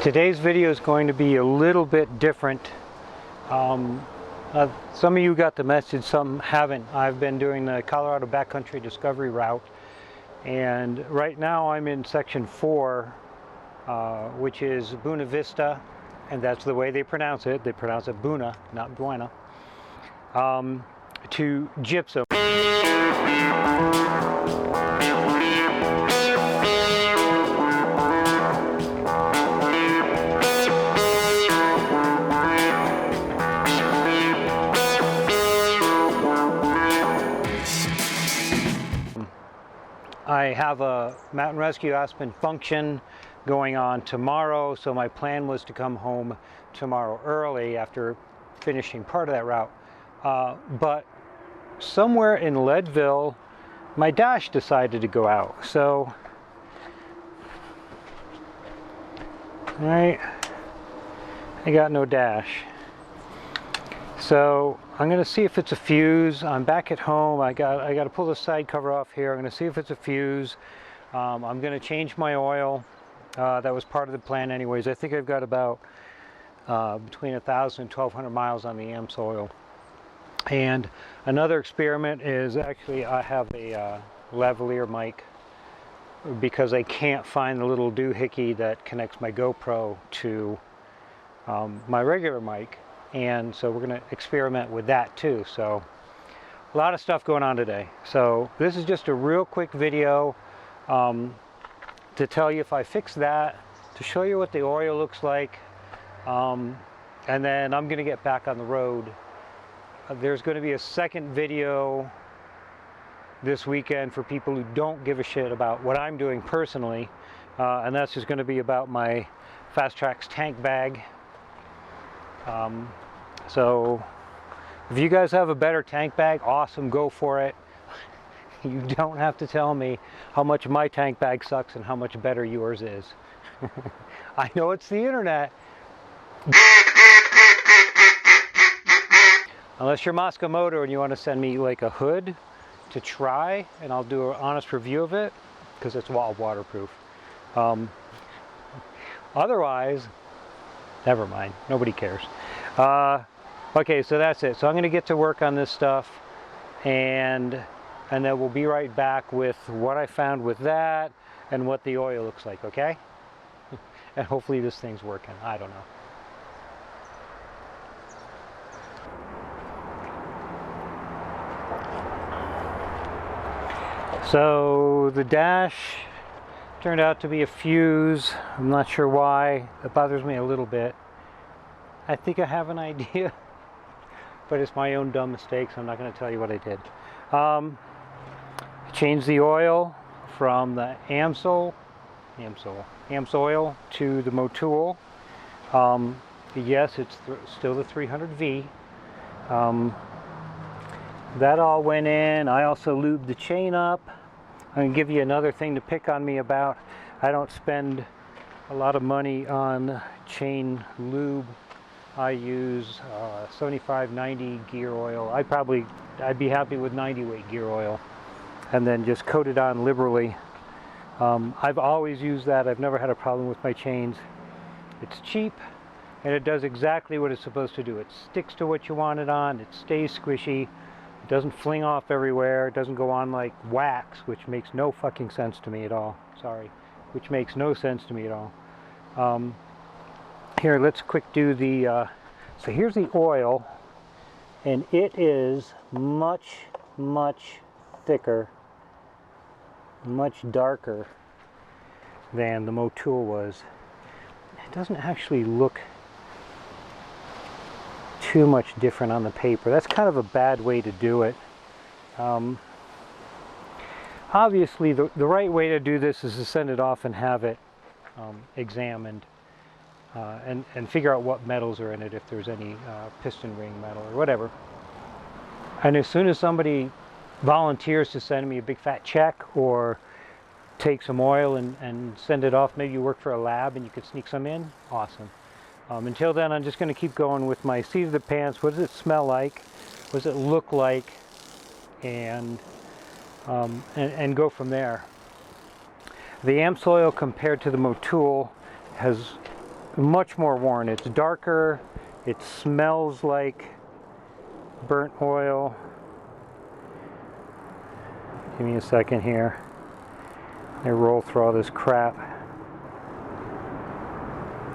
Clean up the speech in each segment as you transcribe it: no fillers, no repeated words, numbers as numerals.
Today's video is going to be a little bit different. Some of you got the message, some haven't. I've been doing the Colorado Backcountry Discovery Route, and right now I'm in section 4, which is Buena Vista, and that's the way they pronounce it. They pronounce it Buena, not Buena, to Gypsum. I have a Mountain Rescue Aspen function going on tomorrow, so my plan was to come home tomorrow early after finishing part of that route. But somewhere in Leadville, my dash decided to go out. So, right, I got no dash. So I'm going to see if it's a fuse. I'm back at home. I got to pull the side cover off here. I'm going to see if it's a fuse. I'm going to change my oil. That was part of the plan anyways. I think I've got about between 1,000 and 1,200 miles on the AMS oil. And another experiment is actually I have a lavalier mic because I can't find the little doohickey that connects my GoPro to my regular mic. And so we're going to experiment with that too. So a lot of stuff going on today. So this is just a real quick video to tell you if I fix that, to show you what the oil looks like, and then I'm going to get back on the road. There's going to be a second video this weekend for people who don't give a shit about what I'm doing personally, and that's just going to be about my Fast Tracks tank bag. So if you guys have a better tank bag, awesome, go for it. You don't have to tell me how much my tank bag sucks and how much better yours is. I know it's the internet. Unless you're Moto and you want to send me like a hood to try, and I'll do an honest review of it because it's all waterproof. Otherwise, never mind. Nobody cares. Okay, so that's it. So I'm going to get to work on this stuff, and then we'll be right back with what I found with that and what the oil looks like, okay? And hopefully this thing's working. I don't know. So the dash turned out to be a fuse. I'm not sure why. It bothers me a little bit. I think I have an idea, but it's my own dumb mistake, so I'm not going to tell you what I did. Changed the oil from the AMS oil to the Motul. Yes, it's still the 300V. That all went in. I also lubed the chain up. I'm going to give you another thing to pick on me about. I don't spend a lot of money on chain lube. I use 75-90 gear oil. I'd be happy with 90 weight gear oil, and then just coat it on liberally. I've always used that. I've never had a problem with my chains. It's cheap, and it does exactly what it's supposed to do. It sticks to what you want it on. It stays squishy. It doesn't fling off everywhere. It doesn't go on like wax, which makes no fucking sense to me at all. Sorry, which makes no sense to me at all. Here, let's quick do the, so here's the oil, and it is much, much thicker, much darker than the Motul was. It doesn't actually look too much different on the paper. That's kind of a bad way to do it. Obviously, the right way to do this is to send it off and have it examined. And figure out what metals are in it, if there's any piston ring metal or whatever. And as soon as somebody volunteers to send me a big fat check or take some oil and send it off, maybe you work for a lab and you could sneak some in, awesome. Until then, I'm just going to keep going with my seat of the pants. What does it smell like? What does it look like? And go from there. The AMS oil compared to the Motul has much more worn. It's darker. It smells like burnt oil. Give me a second here. I roll through all this crap.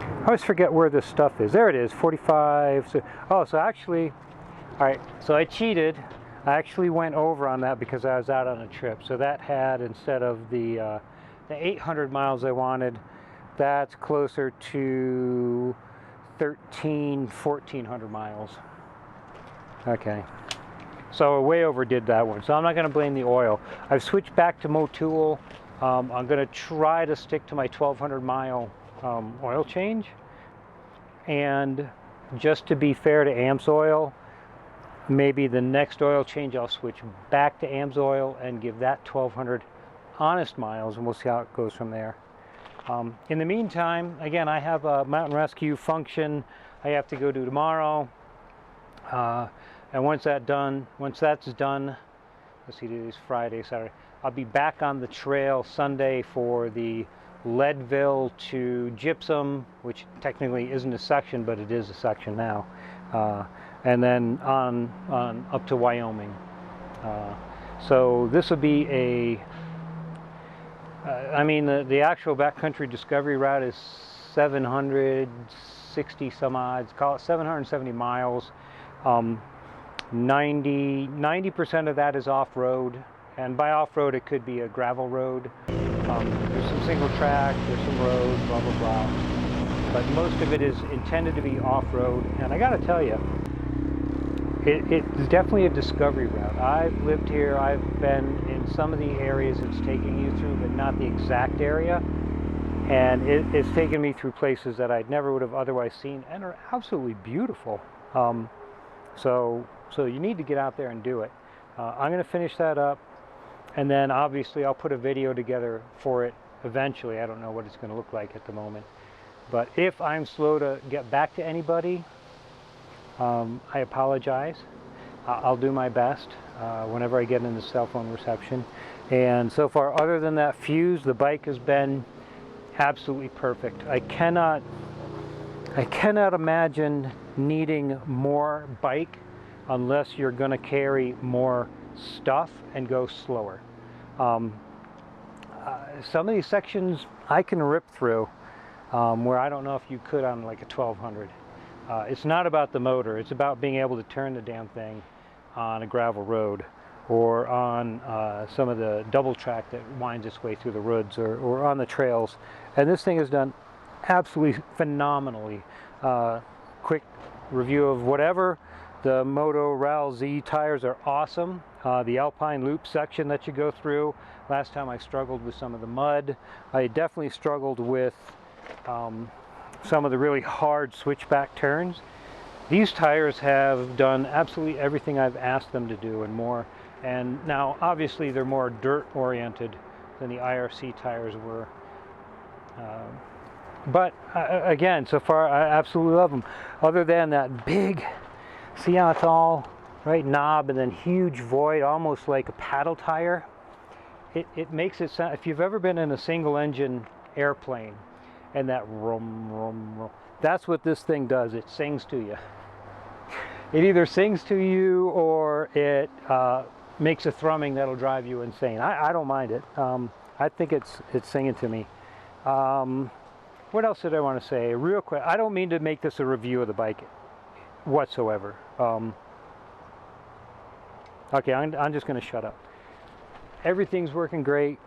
I always forget where this stuff is. There it is, 45. So actually, all right, so I cheated. I actually went over on that because I was out on a trip. So that had, instead of the 800 miles I wanted, that's closer to 1400 miles. Okay. So I way overdid that one. So I'm not going to blame the oil. I've switched back to Motul. I'm going to try to stick to my 1200 mile oil change. And just to be fair to AMSOIL, maybe the next oil change I'll switch back to AMSOIL and give that 1200 honest miles, and we'll see how it goes from there. In the meantime, again, I have a Mountain Rescue function I have to go do tomorrow. And once that's done, let's see, today's Friday, Saturday, I'll be back on the trail Sunday for the Leadville to Gypsum, which technically isn't a section, but it is a section now. And then on up to Wyoming. So this will be a, I mean, the actual backcountry discovery route is 760 some odds, call it 770 miles. 90% of that is off-road, and by off-road it could be a gravel road. There's some single track, there's some road, blah blah blah, but most of it is intended to be off-road. And I gotta tell you, it's definitely a discovery route. I've lived here, I've been in some of the areas it's taking you through, but not the exact area, and it's taken me through places that I never would have otherwise seen and are absolutely beautiful. So you need to get out there and do it. I'm going to finish that up, and then obviously I'll put a video together for it eventually. I don't know what it's going to look like at the moment. But if I'm slow to get back to anybody, I apologize. I'll do my best whenever I get into cell phone reception. And so far, other than that fuse, the bike has been absolutely perfect. I cannot imagine needing more bike unless you're going to carry more stuff and go slower. Some of these sections I can rip through where I don't know if you could on like a 1200. It's not about the motor, it's about being able to turn the damn thing on a gravel road or on some of the double track that winds its way through the woods, or on the trails. And this thing is done absolutely phenomenally. Quick review of whatever. The Moto Ral Z tires are awesome. The Alpine Loop section that you go through, last time I struggled with some of the mud. I definitely struggled with some of the really hard switchback turns. These tires have done absolutely everything I've asked them to do and more. And now obviously they're more dirt oriented than the IRC tires were. But again, so far I absolutely love them. Other than that big, see how it's all right, knob and then huge void, almost like a paddle tire. It makes it sound, if you've ever been in a single engine airplane and that rum, rum, rum, that's what this thing does. It sings to you. It either sings to you or it makes a thrumming that'll drive you insane. I don't mind it. I think it's singing to me. What else did I want to say? Real quick, I don't mean to make this a review of the bike whatsoever. Okay, I'm just going to shut up. Everything's working great.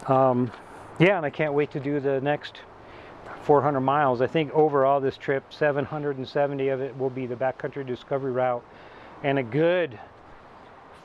Yeah, and I can't wait to do the next 400 miles. I think overall this trip, 770 of it will be the Backcountry Discovery Route, and a good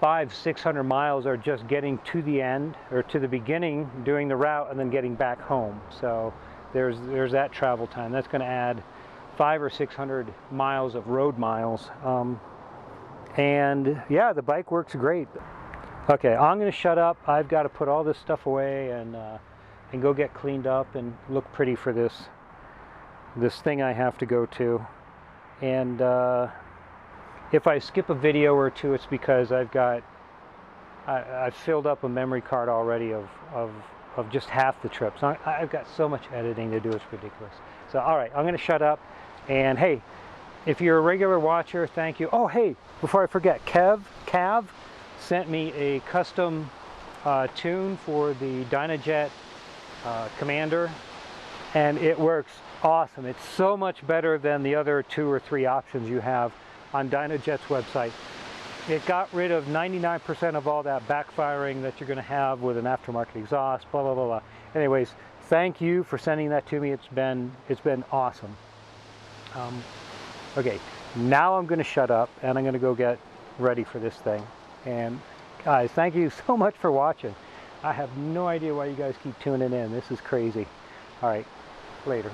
500-600 miles are just getting to the end, or to the beginning, doing the route, and then getting back home. So there's that travel time. That's going to add 500 or 600 miles of road miles. And yeah, the bike works great. Okay, I'm going to shut up. I've got to put all this stuff away and go get cleaned up and look pretty for this thing I have to go to. And if I skip a video or two, it's because I've filled up a memory card already of of just half the trip. So I've got so much editing to do, it's ridiculous. So all right, I'm going to shut up. And hey, if you're a regular watcher, thank you. Oh hey, before I forget, Cav sent me a custom tune for the Dynajet Commander, and it works awesome. It's so much better than the other 2 or 3 options you have on Dynajet's website. It got rid of 99% of all that backfiring that you're going to have with an aftermarket exhaust, blah blah blah blah. Anyways, thank you for sending that to me. It's been awesome. Okay, now I'm going to shut up and I'm going to go get ready for this thing. And guys, thank you so much for watching. I have no idea why you guys keep tuning in. This is crazy. All right, later.